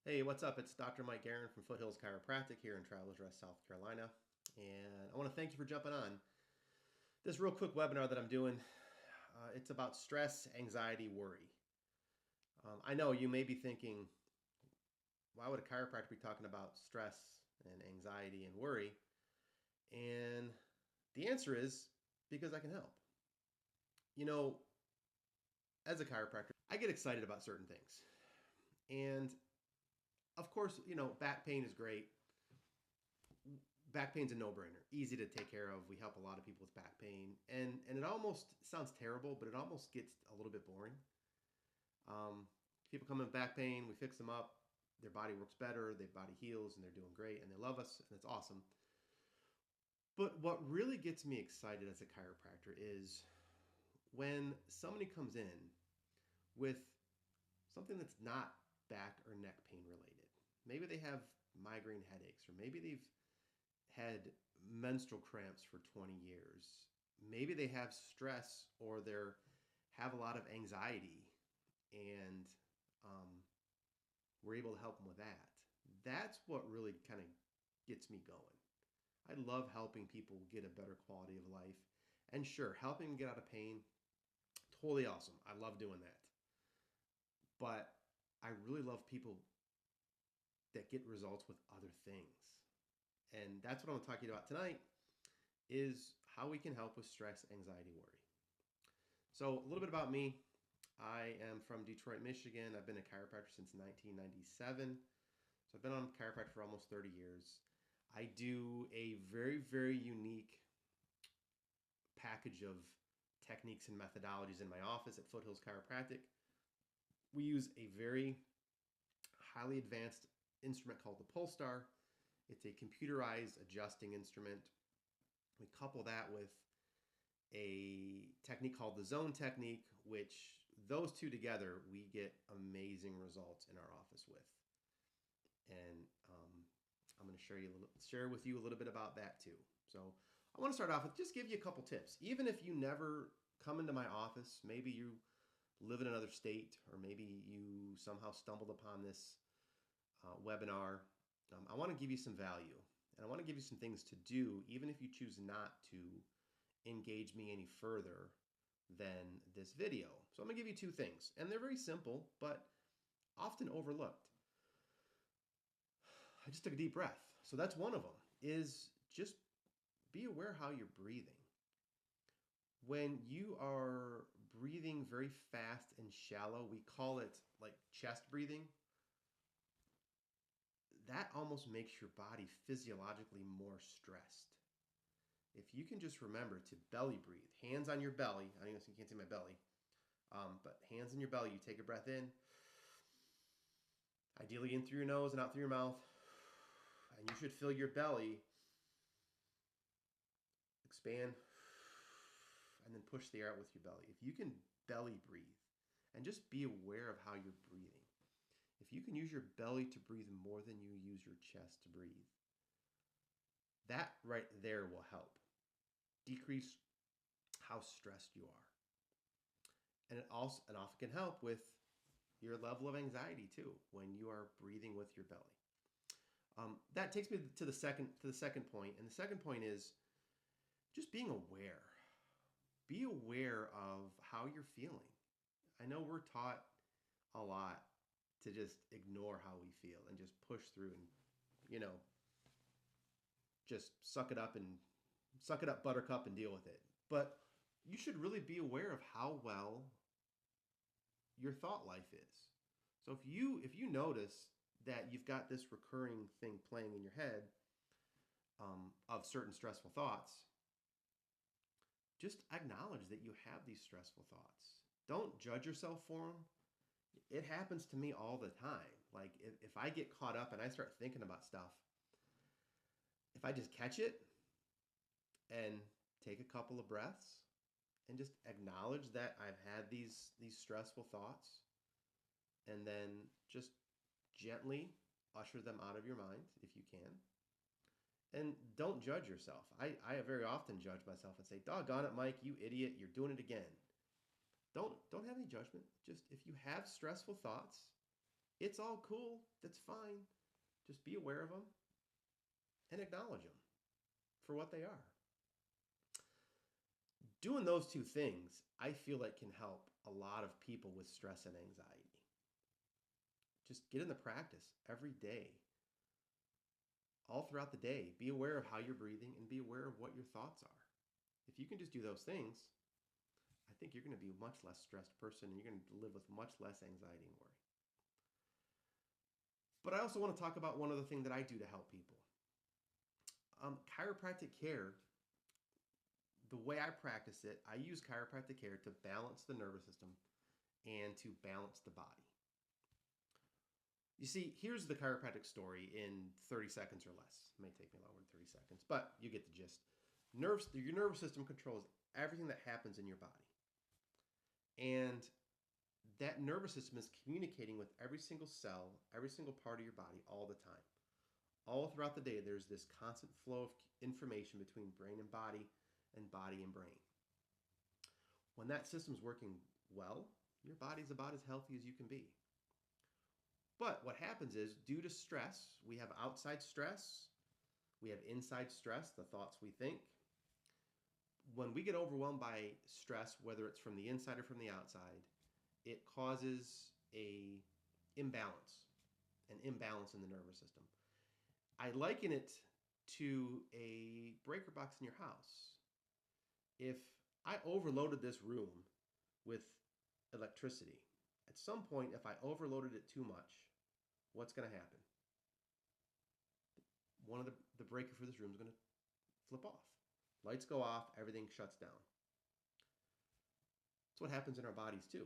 Hey, what's up? It's Dr. Mike Geran from Foothills Chiropractic here in Travelers Rest, South Carolina. And I want to thank you for jumping on this real quick webinar that I'm doing. It's about stress, anxiety, worry. I know you may be thinking, why would a chiropractor be talking about stress and anxiety and worry? And the answer is because I can help. You know, as a chiropractor, I get excited about certain things. And of course, back pain is great. Back pain's a no-brainer, easy to take care of. We help a lot of people with back pain, and it almost sounds terrible, but it almost gets a little bit boring. People come in with back pain, we fix them up, their body works better, their body heals, and they're doing great, and they love us, and it's awesome. But what really gets me excited as a chiropractor is when somebody comes in with something that's not back or neck pain related. Maybe they have migraine headaches, or maybe they've had menstrual cramps for 20 years. Maybe they have stress or they have a lot of anxiety, and um, we're able to help them with that. That's what really kind of gets me going. I love helping people get a better quality of life. And sure, helping them get out of pain, totally awesome. I love doing that. But I really love people that get results with other things. And that's what I'm going to talk to you about tonight is how we can help with stress, anxiety, worry. So a little bit about me. I am from Detroit, Michigan. I've been a chiropractor since 1997. So I've been on chiropractor for almost 30 years. I do a very, very unique package of techniques and methodologies in my office at Foothills Chiropractic. We use a very highly advanced instrument called the Pulsar. It's a computerized adjusting instrument. We couple that with a technique called the zone technique, which those two together, we get amazing results in our office with. And I'm going to share with you a little bit about that too. So I want to start off with just give you a couple tips. Even if you never come into my office, maybe you live in another state, or maybe you somehow stumbled upon this webinar, I want to give you some value, and I want to give you some things to do, even if you choose not to engage me any further than this video. So I'm going to give you two things, and they're very simple, but often overlooked. I just took a deep breath. So that's one of them, is just be aware how you're breathing. When you are breathing very fast and shallow, we call it like chest breathing. That almost makes your body physiologically more stressed. If you can just remember to belly breathe, hands on your belly. I know you can't see my belly, but hands on your belly. You take a breath in, ideally in through your nose and out through your mouth. And you should feel your belly expand and then push the air out with your belly. If you can belly breathe and just be aware of how you're breathing, if you can use your belly to breathe more than you use your chest to breathe, that right there will help decrease how stressed you are. And it often can help with your level of anxiety too when you are breathing with your belly. That takes me to the second point, and the second point is just being aware. Be aware of how you're feeling. I know we're taught a lot to just ignore how we feel and just push through and, just suck it up, buttercup, and deal with it. But you should really be aware of how well your thought life is. So if you notice that you've got this recurring thing playing in your head of certain stressful thoughts, just acknowledge that you have these stressful thoughts. Don't judge yourself for them. It happens to me all the time. Like if I get caught up and I start thinking about stuff, if I just catch it and take a couple of breaths and just acknowledge that I've had these stressful thoughts, and then just gently usher them out of your mind if you can. And don't judge yourself. I very often judge myself and say, doggone it, Mike, you idiot, you're doing it again. Don't have any judgment. Just if you have stressful thoughts, It's all cool. That's fine. Just be aware of them and acknowledge them for what they are. Doing those two things, I feel like can help a lot of people with stress and anxiety. Just get in the practice every day, all throughout the day. Be aware of how you're breathing and be aware of what your thoughts are. If you can just do those things, I think you're going to be a much less stressed person and you're going to live with much less anxiety and worry. But I also want to talk about one other thing that I do to help people. Chiropractic care, the way I practice it, I use chiropractic care to balance the nervous system and to balance the body. You see, here's the chiropractic story in 30 seconds or less. It may take me longer than 30 seconds, but you get the gist. Your nervous system controls everything that happens in your body. And that nervous system is communicating with every single cell, every single part of your body all the time. All throughout the day, there's this constant flow of information between brain and body and brain. When that system's working well, your body's about as healthy as you can be. But what happens is, due to stress, we have outside stress, we have inside stress, the thoughts we think. When we get overwhelmed by stress, whether it's from the inside or from the outside, it causes an imbalance in the nervous system. I liken it to a breaker box in your house. If I overloaded this room with electricity, at some point, if I overloaded it too much, what's going to happen? One of the breaker for this room is going to flip off. Lights go off, everything shuts down. That's what happens in our bodies too.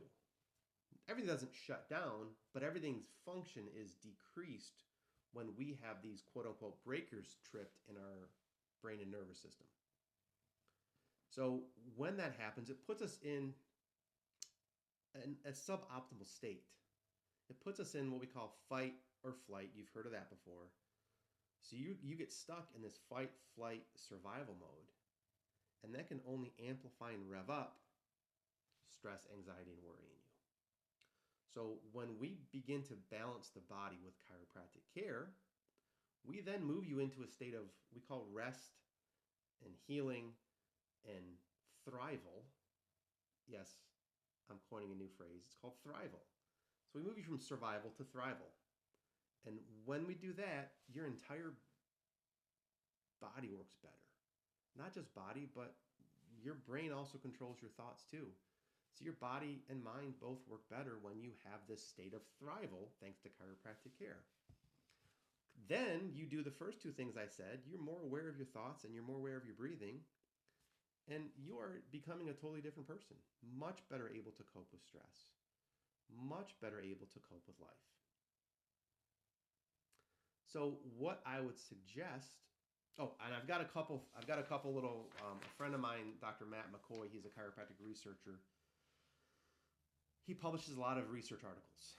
Everything doesn't shut down, but everything's function is decreased when we have these quote-unquote breakers tripped in our brain and nervous system. So when that happens, it puts us in a suboptimal state. It puts us in what we call fight or flight. You've heard of that before. So you get stuck in this fight, flight, survival mode. And that can only amplify and rev up stress, anxiety, and worry in you. So when we begin to balance the body with chiropractic care, we then move you into a state of, we call rest and healing and thrival. Yes, I'm coining a new phrase. It's called thrival. So we move you from survival to thrival. And when we do that, your entire body works better. Not just body, but your brain also controls your thoughts too. So your body and mind both work better when you have this state of thrival thanks to chiropractic care. Then you do the first two things I said. You're more aware of your thoughts and you're more aware of your breathing. And you are becoming a totally different person. Much better able to cope with stress. Much better able to cope with life. So what I would suggest, and I've got a couple little, a friend of mine, Dr. Matt McCoy, he's a chiropractic researcher. He publishes a lot of research articles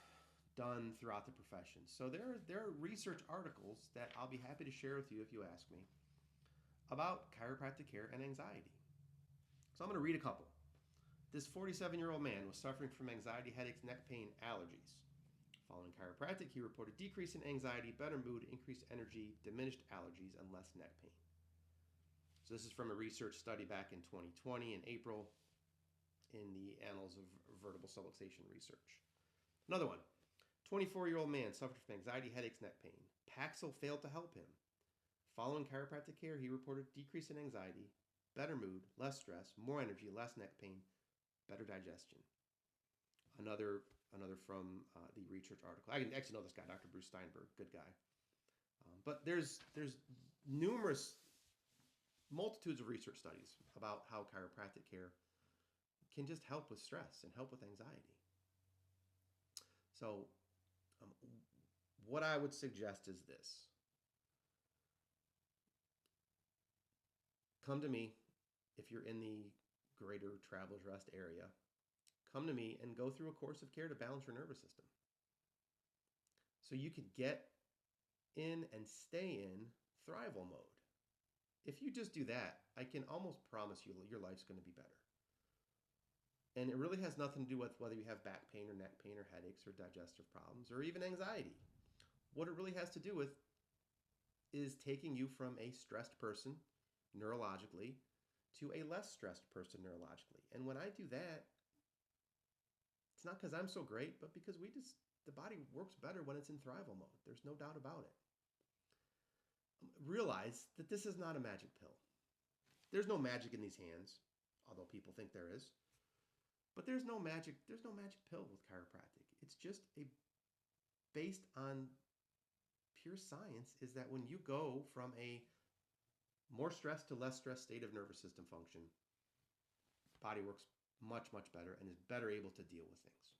done throughout the profession. So there are research articles that I'll be happy to share with you if you ask me about chiropractic care and anxiety. So I'm going to read a couple. This 47-year-old man was suffering from anxiety, headaches, neck pain, allergies. Following chiropractic, he reported decrease in anxiety, better mood, increased energy, diminished allergies, and less neck pain. So this is from a research study back in 2020 in April in the Annals of Vertebral Subluxation Research. Another one. 24-year-old man suffered from anxiety, headaches, neck pain. Paxil failed to help him. Following chiropractic care, he reported decrease in anxiety, better mood, less stress, more energy, less neck pain, better digestion. Another from the research article. I actually know this guy, Dr. Bruce Steinberg, good guy. But there's numerous multitudes of research studies about how chiropractic care can just help with stress and help with anxiety. So what I would suggest is this. Come to me if you're in the greater Travelers Rest area. Come to me and go through a course of care to balance your nervous system. So you could get in and stay in thrival mode. If you just do that, I can almost promise you your life's going to be better. And it really has nothing to do with whether you have back pain or neck pain or headaches or digestive problems or even anxiety. What it really has to do with is taking you from a stressed person neurologically to a less stressed person neurologically. And when I do that, it's not because I'm so great, but because the body works better when it's in thrival mode. There's no doubt about it. Realize that this is not a magic pill. There's no magic in these hands, although people think there is. But there's no magic pill with chiropractic. It's just a based on pure science is that when you go from a more stressed to less stressed state of nervous system function, body works much, much better and is better able to deal with things.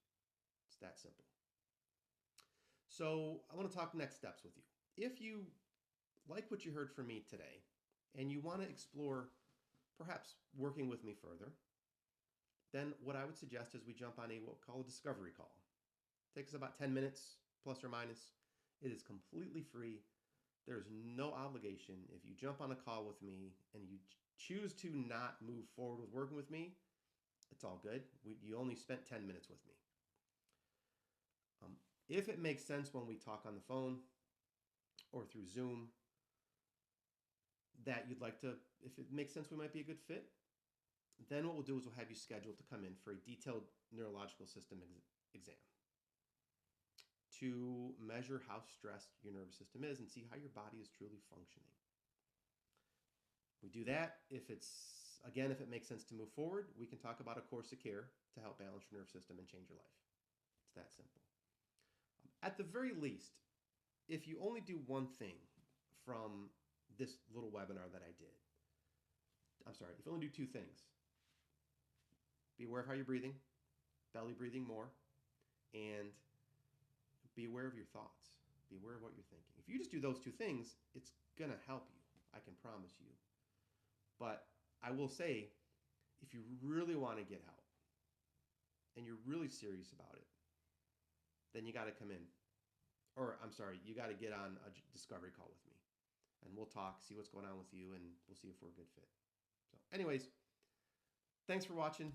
It's that simple. So I want to talk next steps with you. If you like what you heard from me today and you want to explore perhaps working with me further, then what I would suggest is we jump on what we call a discovery call. It takes about 10 minutes, plus or minus. It is completely free. There's no obligation. If you jump on a call with me and you choose to not move forward with working with me, it's all good. You only spent 10 minutes with me. If it makes sense when we talk on the phone or through Zoom that you'd like to, if it makes sense we might be a good fit, then what we'll do is we'll have you scheduled to come in for a detailed neurological system exam to measure how stressed your nervous system is and see how your body is truly functioning. We do that. If it makes sense to move forward, we can talk about a course of care to help balance your nervous system and change your life. It's that simple. At the very least, if you only do one thing from this little webinar that I did, if you only do two things, be aware of how you're breathing, belly breathing more, and be aware of your thoughts. Be aware of what you're thinking. If you just do those two things, it's going to help you. I can promise you. But I will say, if you really want to get help and you're really serious about it, then you got to come in. You got to get on a discovery call with me. And we'll talk, see what's going on with you, and we'll see if we're a good fit. So anyways, thanks for watching.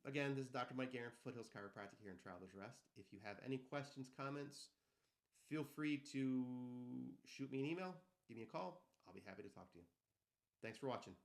Again, this is Dr. Mike Geran, Foothills Chiropractic here in Travelers Rest. If you have any questions, comments, feel free to shoot me an email, give me a call. I'll be happy to talk to you. Thanks for watching.